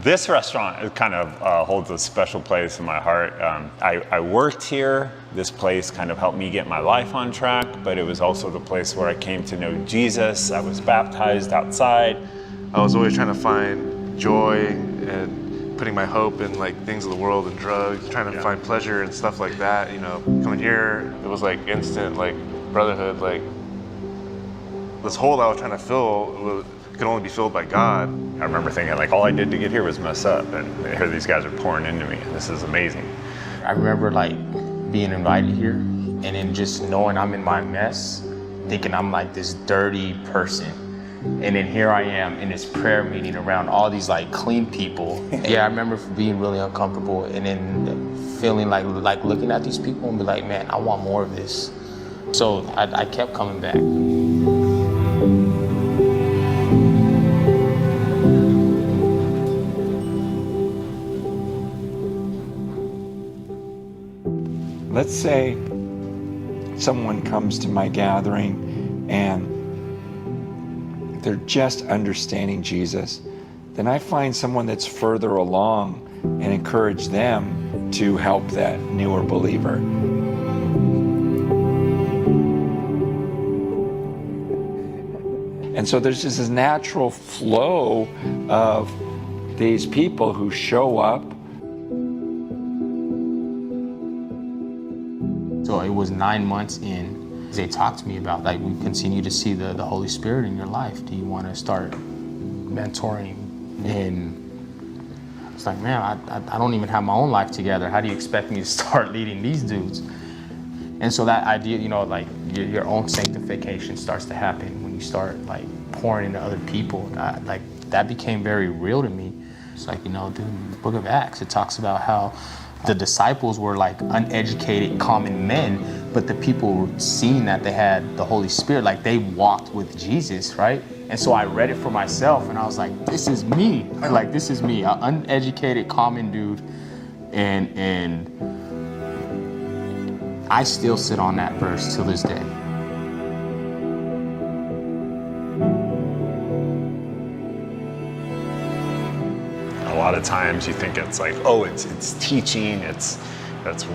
This restaurant kind of holds a special place in my heart. I worked here. This place kind of helped me get my life on track, but it was also the place where I came to know Jesus. I was baptized outside. I was always trying to find joy and putting my hope in like things of the world and drugs, trying to find pleasure and stuff like that. You know, coming here, it was like instant like brotherhood. Like this hole I was trying to fill could only be filled by God. I remember thinking like all I did to get here was mess up, and here these guys are pouring into me. This is amazing. I remember like being invited here and then just knowing I'm in my mess, thinking I'm like this dirty person. And then here I am in this prayer meeting around all these like clean people. Yeah, I remember being really uncomfortable and then feeling like looking at these people and be like, man, I want more of this. So I kept coming back. Let's say someone comes to my gathering and they're just understanding Jesus. Then I find someone that's further along and encourage them to help that newer believer. And so there's just this natural flow of these people who show up. So it was 9 months in. They talked to me about like, we continue to see the Holy Spirit in your life. Do you want to start mentoring? And I was like, man, I don't even have my own life together. How do you expect me to start leading these dudes? And so that idea, you know, like your own sanctification starts to happen when you start like pouring into other people. Like that became very real to me. It's like, you know, dude, in the book of Acts, it talks about how the disciples were like uneducated common men, but the people seeing that they had the Holy Spirit, like they walked with Jesus, right? And so I read it for myself and I was like, this is me. Like, this is me, an uneducated common dude. And I still sit on that verse till this day. A lot of times you think it's like, oh, it's teaching, that's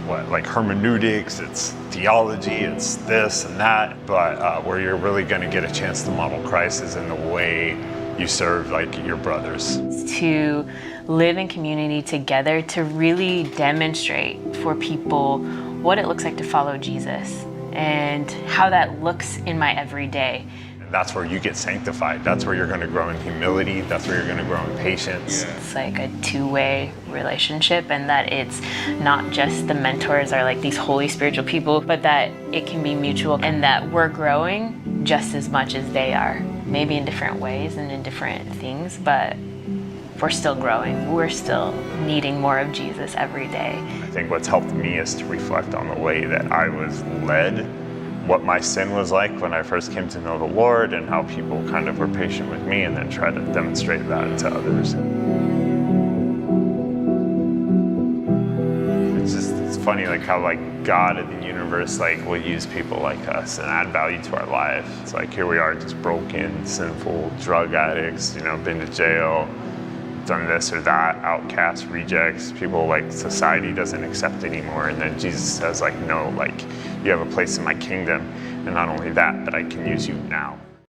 what, like hermeneutics, it's theology, it's this and that. But where you're really going to get a chance to model Christ is in the way you serve like your brothers. To live in community together, to really demonstrate for people what it looks like to follow Jesus and how that looks in my everyday. That's where you get sanctified. That's where you're going to grow in humility. That's where you're going to grow in patience. It's like a two-way relationship, and that it's not just the mentors are like these holy spiritual people, but that it can be mutual and that we're growing just as much as they are. Maybe in different ways and in different things, but we're still growing. We're still needing more of Jesus every day. I think what's helped me is to reflect on the way that I was led, what my sin was like when I first came to know the Lord, and how people kind of were patient with me, and then try to demonstrate that to others. It's funny like how like God in the universe like will use people like us and add value to our life. It's like here we are just broken, sinful, drug addicts, you know, been to jail, done this or that, outcasts, rejects, people like society doesn't accept anymore. And then Jesus says like, no, like you have a place in my kingdom. And not only that, but I can use you now.